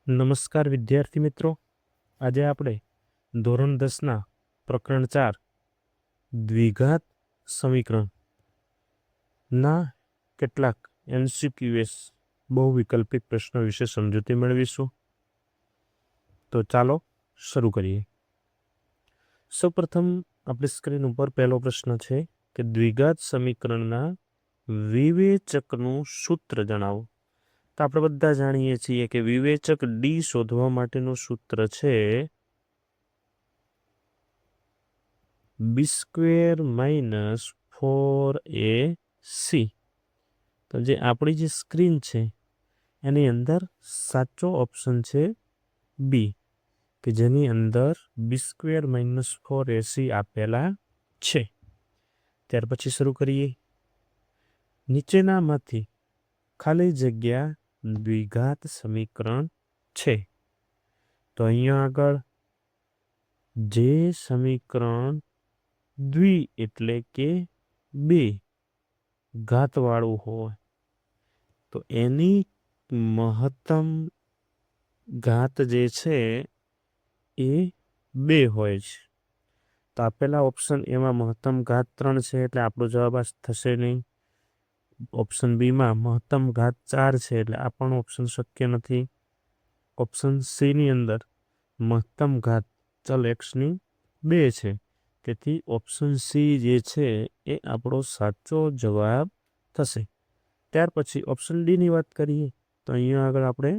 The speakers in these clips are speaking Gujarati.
નમસ્કાર વિદ્યાર્થી મિત્રો, આજે આપણે ધોરણ 10ના પ્રકરણ 4 દ્વિઘાત સમીકરણના કેટલાક MCQs બહુવિકલ્પિક પ્રશ્નો વિશે સમજૂતી મેળવીશું. તો ચાલો શરૂ કરીએ. સૌપ્રથમ આપણી સ્ક્રીન ઉપર પહેલો પ્રશ્ન છે કે દ્વિઘાત સમીકરણના વિવેચકનું સૂત્ર જણાવો. તો આપણે બધા જાણીએ છીએ કે વિવેચક ડી શોધવા માટેનું સૂત્ર છે b² - 4ac. તો જે આપણી જે સ્ક્રીન છે એની અંદર સાચો ઓપ્શન છે બી, કે જેની અંદર b² - 4ac આપેલા છે. ત્યાર પછી શરૂ કરીએ. નીચેનામાંથી ખાલી જગ્યા દ્વિઘાત સમીકરણ છે. તો અહીંયા આગળ જે સમીકરણ દ્વિ એટલે કે બે ઘાતવાળું હોય તો એની મહત્તમ ઘાત જે છે એ 2 હોય છે. તો આપેલા ઓપ્શન એમાં મહત્તમ ઘાત 3 છે એટલે આપણો જવાબ આ થશે નહીં. ઓપ્શન બીમાં મહત્તમ ઘાત 4 છે એટલે આ પણ ઓપ્શન શક્ય નથી. ઓપ્શન સીની અંદર મહત્તમ ઘાત ચલ એક્સની 2 છે, તેથી ઓપ્શન સી જે છે એ આપણો સાચો જવાબ થશે. ત્યાર પછી ઓપ્શન ડીની વાત કરીએ તો અહીંયા આગળ આપણે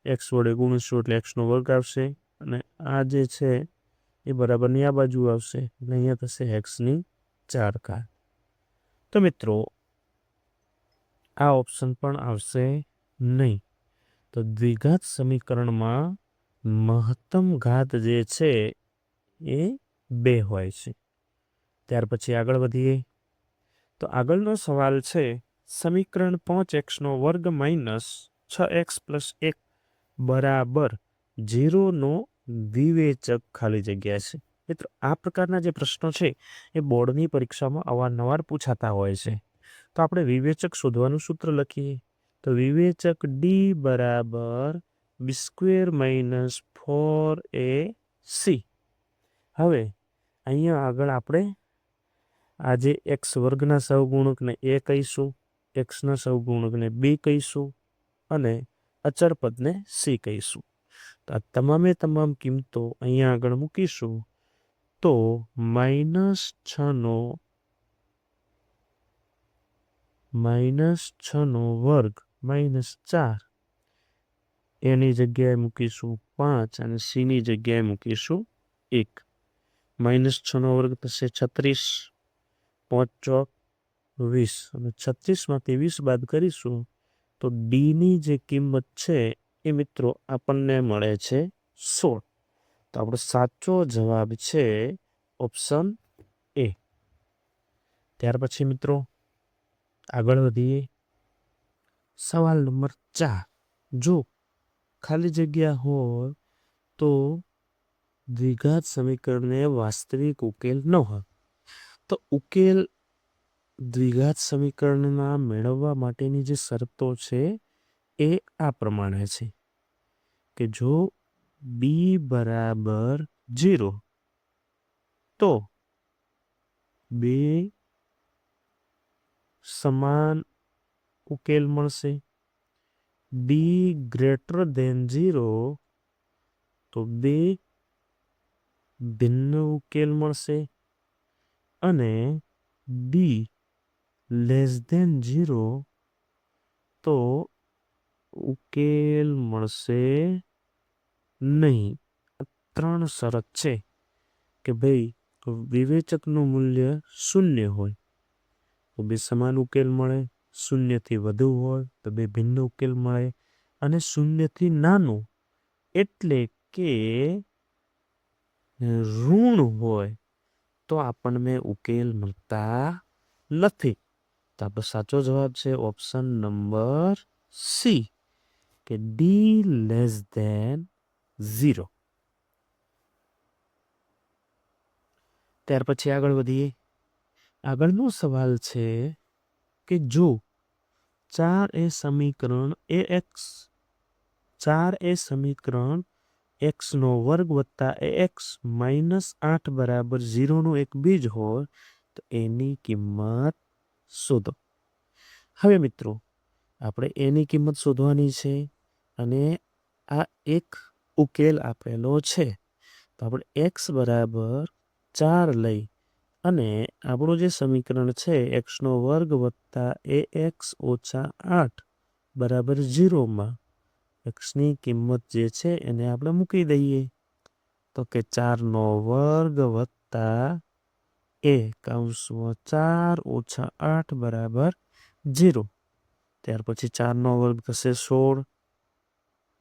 એક્સ વડે ગુણીશું એટલે એક્સનો વર્ગ આવશે, અને આ જે છે એ બરાબરની આ બાજુ આવશે એટલે અહીંયા થશે એક્સની 4 ઘાત. તો મિત્રો આ ઓપ્શન પણ આવશે નહીં. તો દ્વિઘાત સમીકરણમાં મહત્તમ ઘાત જે છે એ 2 હોય છે. ત્યાર પછી આગળ વધીએ. તો આગળનો સવાલ છે સમીકરણ 5x² - 6x + 1 બરાબર 0નો વિવેચક ખાલી જગ્યા છે. મિત્રો આ પ્રકારના જે પ્રશ્નો છે એ બોર્ડની પરીક્ષામાં અવારનવાર પૂછાતા હોય છે. તો આપણે વિવેચક શોધવાનું સૂત્ર લખીએ. તો વિવેચક ડી બરાબર b² - 4ac. હવે અહીંયા આગળ આપણે આજે એક્સ વર્ગના સહગુણકને એ કહીશું, એક્સના સહગુણકને બી કહીશું અને અચળ પદને સી કહીશું. તો આ તમામે તમામ કિંમતો અહીંયા આગળ મૂકીશું તો -6નો વર્ગ -4 એની જગ્યાએ મૂકીશું 5 અને સીની જગ્યાએ મૂકીશું 1. -6નો વર્ગ થશે 36, 5 ચોક 20 અને 36માંથી 20 બાદ કરીશું તો ડીની જે કિંમત છે એ મિત્રો આપણને મળે છે 16. તો આપણો સાચો જવાબ છે ઓપ્શન એ. ત્યાર પછી મિત્રો આગળ વધીએ. સવાલ નંબર 4. જો ખાલી જગ્યા હોય તો દ્વિઘાત સમીકરણને વાસ્તવિક ઉકેલ ન હોય. તો ઉકેલ દ્વિઘાત સમીકરણના મેળવવા માટેની જે શરતો છે એ આ પ્રમાણે છે કે જો બી બરાબર 0 તો બે સમાન ઉકેલ મળશે. ડી > 0 તો બે ભિન્ન ઉકેલ મળશે અને ડી <0 તો ઉકેલ મળશે નહીં. 3 શરત છે કે ભાઈ વિવેચકનું મૂલ્ય 0 હોય તો બે સમાન ઉકેલ મળે, 0થી વધુ હોય તો બે ભિન્ન ઉકેલ મળે, અને 0થી નાનું એટલે કે ઋણ હોય તો આપણને ઉકેલ મળતા નથી. તો આપણો સાચો જવાબ છે ઓપ્શન નંબર સી કે ડી <0. ત્યાર પછી આગળ વધીએ. આગળનો સવાલ છે કે જો 4 એ સમીકરણ ax 4 એ સમીકરણ x નો વર્ગ વત્તા x -8 બરાબર 0નું એક બીજ હોય તો એની કિંમત શોધો. હવે મિત્રો આપણે એની કિંમત શોધવાની છે અને આ એક ઉકેલ આપેલો છે. તો આપણે x બરાબર 4 લઈ અને આપણું જે સમીકરણ છે x નો વર્ગ વત્તા ax ઓછા 8 બરાબર 0માં xની કિંમત જે છે એને આપણે મૂકી દઈએ. તો કે 4નો વર્ગ વત્તા a કૌંસમાં 4 ઓછા 8 બરાબર 0. ત્યાર પછી 4નો વર્ગ થશે 16.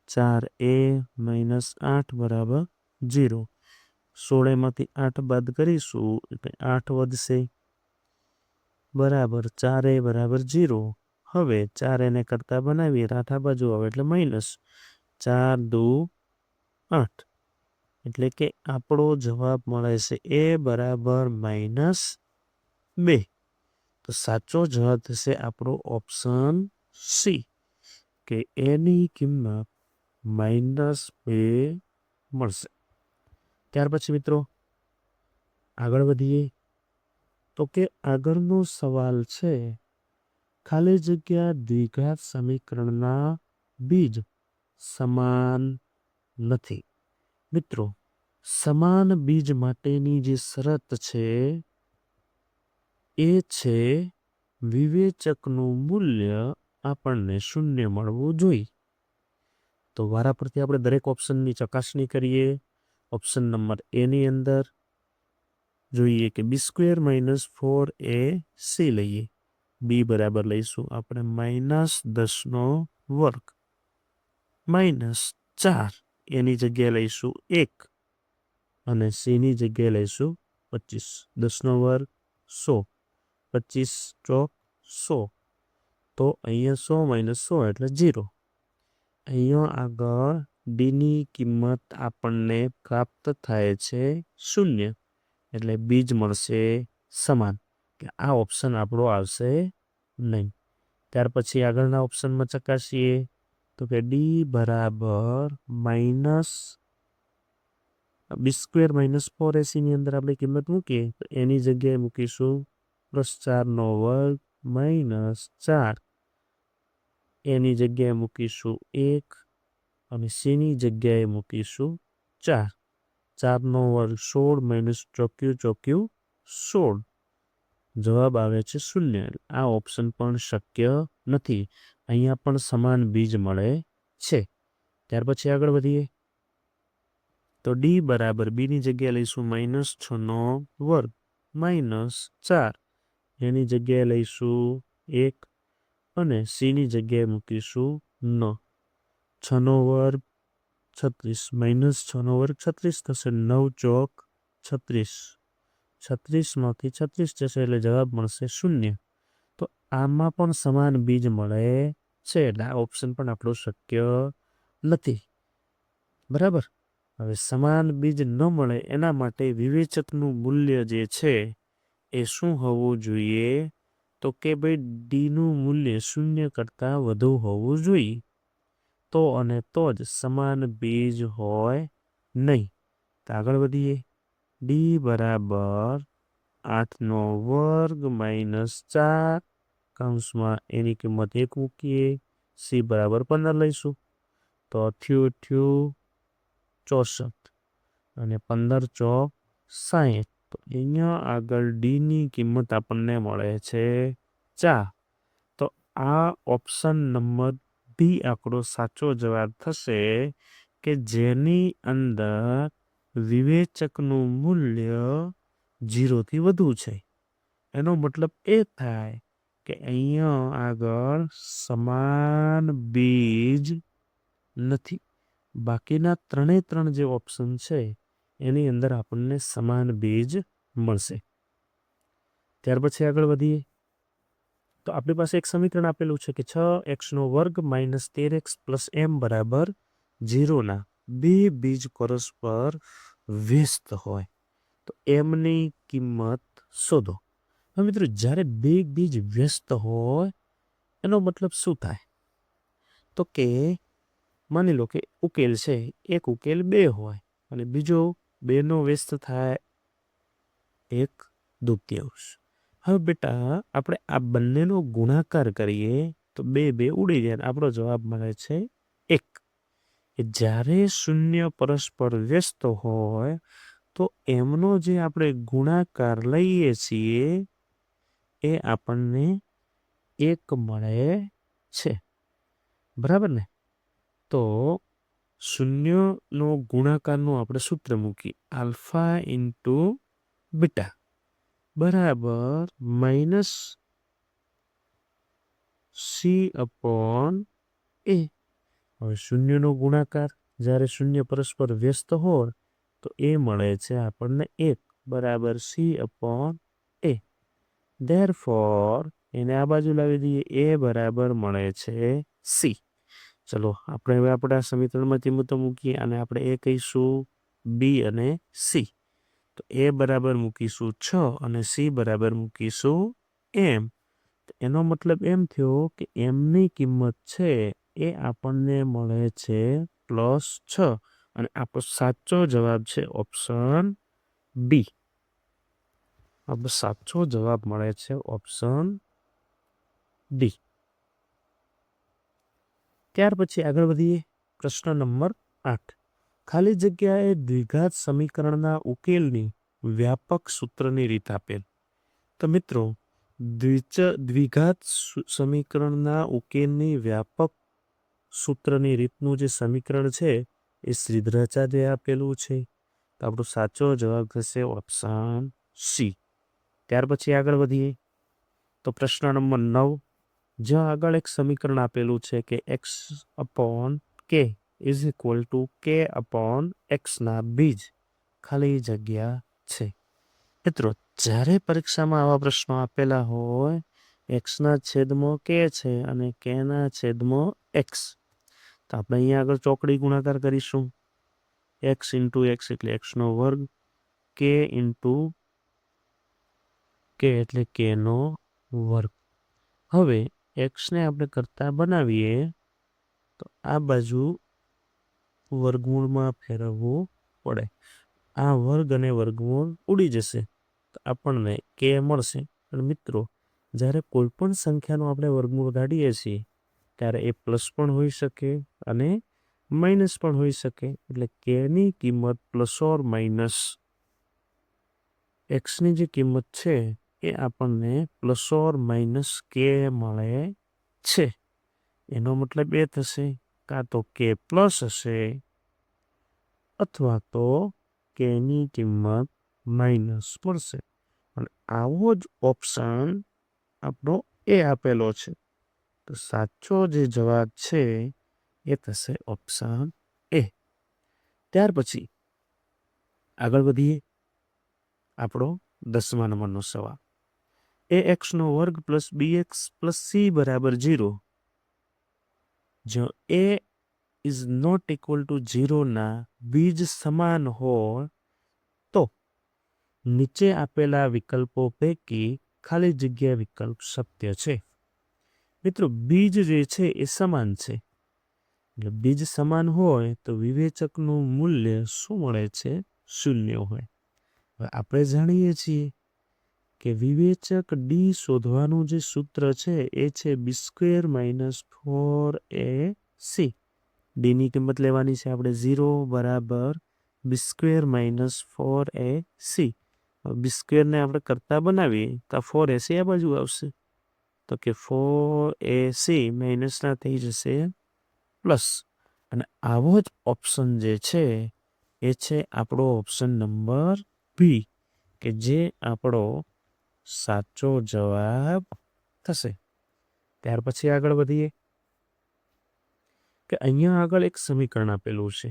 4a -8 બરાબર 0. 16માંથી 8 બાદ કરીશું એટલે 8 વધશે બરાબર 4a બરાબર 0. હવે 4 એને કરતા બનાવીએ 8 આ બાજુ આવે એટલે -4 દુ 8 એટલે કે આપણો જવાબ મળે છે a બરાબર -2. તો સાચો જવાબ થશે આપણો ઓપ્શન સી કે એની કિંમત -2 મળશે. ત્યાર પછી મિત્રો આગળ વધીએ તો કે આગળનો સવાલ છે ખાલી જગ્યા દ્વિઘાત સમીકરણના બીજ સમાન નથી. મિત્રો સમાન બીજ માટેની જે શરત છે એ છે વિવેચકનું મૂલ્ય આપણને 0 મળવું જોઈએ. તો વારા પરથી આપણે દરેક ઓપ્શનની ચકાસણી કરીએ. ઓપ્શન નંબર એની અંદર જોઈએ કે b² - 4ac લઈએ. બી બરાબર લઈશું આપણે -10નો વર્ગ -4 એની જગ્યાએ લઈશું 1 અને સીની જગ્યાએ લઈશું 25. 10નો વર્ગ 100, 25 ચોક 100. તો અહીંયા 100 - 100 એટલે 0. અહીંયા આગળ ડીની કિંમત આપણને પ્રાપ્ત થાય છે 0 એટલે બીજ મળશે સમાન કે આ ઓપ્શન આપણો આવશે નહીં. ત્યાર પછી આગળના ઓપ્શનમાં ચકાસીએ તો કે ડી બરાબર b² - 4ac અંદર આપણે કિંમત મૂકીએ તો એની જગ્યાએ મૂકીશું +4નો વર્ગ -4 એની જગ્યાએ મૂકીશું 1 અને સીની જગ્યાએ મૂકીશું 4. 4નો વર્ગ 16 - ચોક્યું 16. જવાબ આવે છે 0. આ ઓપ્શન પણ શક્ય નથી. અહીંયા પણ સમાન બીજ મળે છે. ત્યાર પછી આગળ વધીએ તો ડી બરાબર બીની જગ્યાએ લઈશું -6નો વર્ગ -4 એની જગ્યાએ લઈશું 1 અને સીની જગ્યાએ મૂકીશું 9. 6નો વર્ગ 36 -6નો વર્ગ 36 થશે 9 ચોક 36. 36માંથી 36 જશે એટલે જવાબ મળશે 0. તો આમાં પણ સમાન બીજ મળે છે એટલે આ ઓપ્શન પણ આપણો શક્ય નથી. બરાબર. હવે સમાન બીજ ન મળે એના માટે વિવેચકનું મૂલ્ય જે છે એ શું હોવું જોઈએ તો કે ભાઈ ડીનું મૂલ્ય 0 કરતાં વધુ હોવું જોઈએ. તો અને તો જ સમાન બીજ હોય નહીં. તો આગળ વધીએ ડી બરાબર 8નો વર્ગ -4 કૌંસમાં એની કિંમત 1 મૂકીએ. સી બરાબર 15 લઈશું તો થયું 64 અને 15 ચોક 60. તો અહીંયા આગળ ડીની કિંમત આપણને મળે છે 4. તો આ ઓપ્શન નંબર બી આપણો સાચો જવાબ થશે કે જેની અંદર વિવેચકનું મૂલ્ય 0થી વધુ છે. એનો મતલબ એ થાય કે અહીંયા આગળ સમાન બીજ નથી. બાકીના 3 જે ઓપ્શન છે એની અંદર આપણને સમાન બીજ મળશે. ત્યાર પછી આગળ વધીએ તો આપણી પાસે એક સમીકરણ આપેલું છે કે 6x² - 13x + m બરાબર 0ના બે બીજ પરસ્પર વ્યસ્ત હોય તો એમની કિંમત શોધો. હવે મિત્રો જ્યારે બે બીજ વ્યસ્ત હોય એનો મતલબ શું થાય તો કે માની લો કે ઉકેલ છે એક ઉકેલ 2 હોય અને બીજો 2નો વ્યસ્ત થાય 1/2. હવે બેટા આપણે આ બંનેનો ગુણાકાર કરીએ તો 2 ઉડી જાય. આપણો જવાબ મળે છે 1. કે જ્યારે શૂન્ય પરસ્પર વ્યસ્ત હોય તો એમનો જે આપણે ગુણાકાર લઈએ છીએ એ આપણને 1 મળે છે. બરાબર ને? તો શૂન્યનો ગુણાકારનું આપણે સૂત્ર મૂકી આલ્ફા ઇન્ટુ બીટા બરાબર -c/a. હવે શૂન્યનો ગુણાકાર જ્યારે શૂન્ય પરસ્પર વ્યસ્ત હોય તો એ મળે છે આપણને 1 બરાબર c/a. ધેરફોર એને આ બાજુ લાવી દઈએ એ બરાબર મળે છે c. ચલો આપણે હવે આપણા સમીકરણમાંથી મુદ્દો મૂકીએ અને આપણે એ કહીશું બી અને સી. તો એ બરાબર મૂકીશું 6 અને સી બરાબર મૂકીશું એમ. એનો મતલબ એમ થયો કે એમની કિંમત છે એ આપણને મળે છે +6 અને આપણો સાચો જવાબ છે ઓપ્શન બી. આપણો સાચો જવાબ મળે છે ઓપ્શન ડી. ત્યાર પછી આગળ વધીએ. પ્રશ્ન નંબર 8. ખાલી જગ્યાએ દ્વિઘાત સમીકરણના ઉકેલની વ્યાપક સૂત્રની રીત આપેલ. તો મિત્રો દ્વિઘાત સમીકરણના ઉકેલની વ્યાપક સૂત્રની રીતનું જે સમીકરણ છે એ શ્રીધરાચાર્ય આપેલું છે. તો આપણો સાચો જવાબ થશે ઓપ્શન સી. ત્યાર પછી આગળ વધીએ તો પ્રશ્ન નંબર 9. જ્યાં આગળ એક સમીકરણ આપેલું છે કે x/k = k/x ના બીજ ખાલી જગ્યા છે. મિત્રો જ્યારે પરીક્ષામાં આવા પ્રશ્નો આપેલા હોય x/k છે અને k/x, તો આપણે અહીંયા આગળ ચોકડી ગુણાકાર કરીશું. x × x એટલે x² k × k એટલે k². હવે xને આપણે કરતા બનાવીએ તો આ બાજુ વર્ગમૂળમાં ફેરવવું પડે. આ વર્ગ અને વર્ગમૂળ ઉડી જશે તો આપણને k મળશે. પણ મિત્રો જ્યારે કોઈ પણ સંખ્યાનો આપણે વર્ગમૂળ કાઢીએ છીએ ત્યારે એ પ્લસ પણ હોઈ શકે અને માઇનસ પણ હોઈ શકે. એટલે k ની કિંમત ± xની જે કિંમત છે એ આપણને ± k મળે છે. એનો મતલબ એ થશે કાં તો k પ્લસ હશે અથવા તો k ની કિંમત માઇનસ મળશે. અને આવો જ ઓપ્શન આપણો એ આપેલો છે. તો સાચો જે જવાબ છે એ થશે ઓપ્શન એ. ત્યાર પછી આગળ વધીએ. આપણો 10મા નંબરનો સવાલ. ax² + bx + c = 0. જો a ≠ 0 ના બીજ સમાન હોય તો નીચે આપેલા વિકલ્પો પૈકી ખાલી જગ્યા વિકલ્પ સત્ય છે. મિત્રો બીજ જે છે એ સમાન છે. એટલે બીજ સમાન હોય તો વિવેચકનું મૂલ્ય શું મળે છે? 0 હોય. હવે આપણે જાણીએ છીએ કે વિવેચક ડી શોધવાનું જે સૂત્ર છે એ છે b² - 4ac. ડીની કિંમત લેવાની છે આપણે 0 બરાબર b² - 4ac. b² ને આપણે કરતા બનાવીએ તો 4ac આ બાજુ આવશે. તો કે 4ac માઇનસના થઈ જશે પ્લસ. અને આવો જ ઓપ્શન જે છે એ છે આપણો ઓપ્શન નંબર બી, કે જે આપણો સાચો જવાબ થશે. ત્યાર પછી આગળ વધીએ કે અહીંયા આગળ એક સમીકરણ આપેલું છે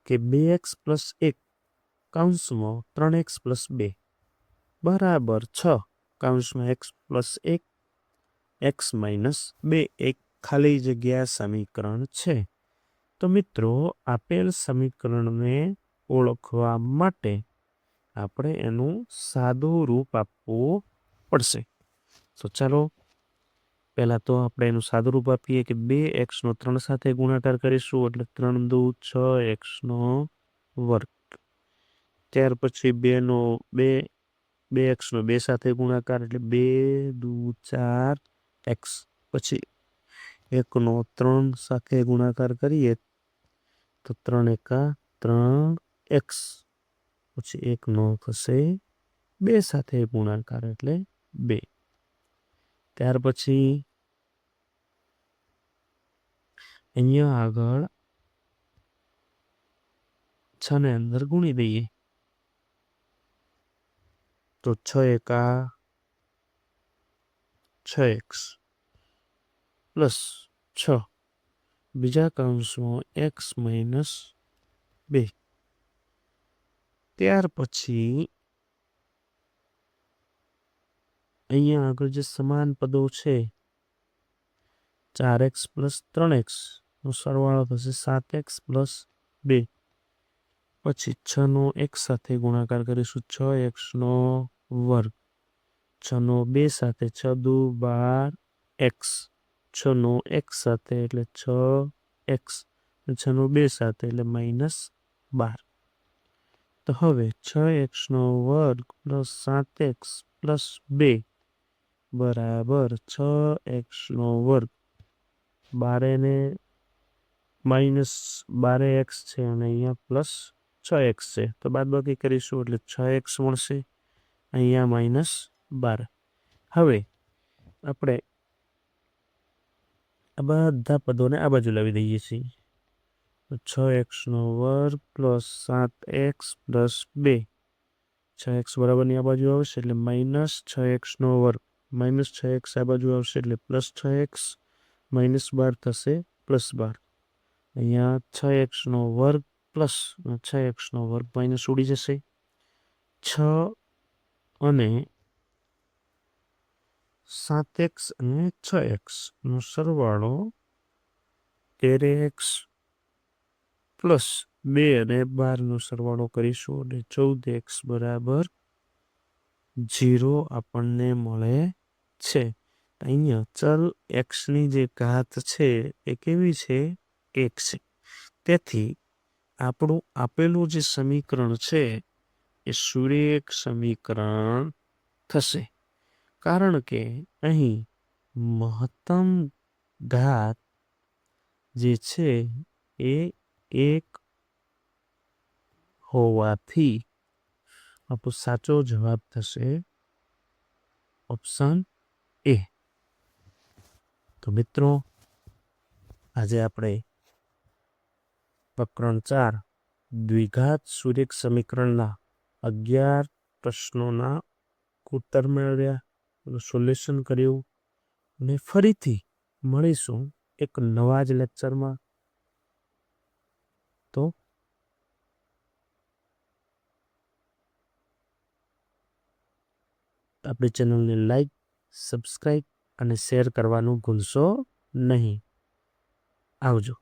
કે 2x + 1 (3x + 2) બરાબર 6 (x + 1 x - 2) એક ખાલી જગ્યા સમીકરણ છે. તો મિત્રો આપેલ સમીકરણને ઓળખવા માટે આપણે એનું સાદું રૂપ આપવું પડશે. તો ચાલો પહેલાં તો આપણે એનું સાદુરૂપ આપીએ કે 2x નો 3 સાથે ગુણાકાર કરીશું એટલે 3 દુ 6x નો વર્ગ. ત્યાર પછી 2x નો 2 સાથે ગુણાકાર એટલે 2 દુ 4x. પછી 1નો 3 સાથે ગુણાકાર કરીએ તો 3 એકા 3x. પછી 1નો થશે 2 સાથે ગુણાકાર એટલે 2. ત્યાર પછી અહીંયા આગળ 6 ને અંદર ગુણી દઈએ તો 6 એકા 6x પ્લસ 6 બીજા કૌંસમાં x માઇનસ 2. ત્યાર પછી અહીંયા આગળ જે સમાન પદો છે 4x પ્લસ 3x નો સરવાળો થશે 7x પ્લસ 2. પછી 6નો x સાથે ગુણાકાર કરીશું 6x નો વર્ગ. 6નો 2 સાથે 6 દુ 12x. 6નો x સાથે એટલે 6x. 6નો 2 સાથે એટલે -12. તો હવે 6x નો વર્ગ પ્લસ 7x પ્લસ 2 બરાબર 6x નો વર્ગ. 12 ને -12x છે અને અહીંયા પ્લસ 6x છે તો બાદબાકી કરીશું એટલે 6x મળશે. અહીંયા -12. હવે આપણે આ બધા પદોને આ બાજુ લાવી દઈએ છીએ. 6x નો વર્ગ પ્લસ 7x પ્લસ 2. 6x બરાબરની આ બાજુ આવશે એટલે -6x નો વર્ગ. -6x આ બાજુ આવશે એટલે +6x. -12 થશે +12. અહીંયા 6x નો વર્ગ પ્લસ 6x નો વર્ગ માઇનસ ઉડી જશે. 6 અને 7x અને 6x નો સરવાળો 13x પ્લસ 2 અને 12 નો સરવાળો કરીશું એટલે 14x બરાબર 0 આપણને મળે છે. અહીંયા ચલ xની જે ઘાત છે એ કેવી છે? 1 છે. તેથી આપણું આપેલું જે સમીકરણ છે એ સુરેખ સમીકરણ થશે. કારણ કે અહીં મહત્તમ ઘાત જે છે એ 1 હોવાથી આપણો સાચો જવાબ થશે ઓપ્શન એ. તો મિત્રો આજે આપણે પ્રકરણ 4 દ્વિઘાત સુરેખ સમીકરણના 11 પ્રશ્નોના ઉત્તર મેળવ્યા, સોલ્યુશન કર્યું અને ફરીથી મળીશું એક નવા જ લેક્ચરમાં. તો આપણી ચેનલને લાઈક, સબસ્ક્રાઈબ અને શેર કરવાનું ભૂલશો નહીં. આવજો.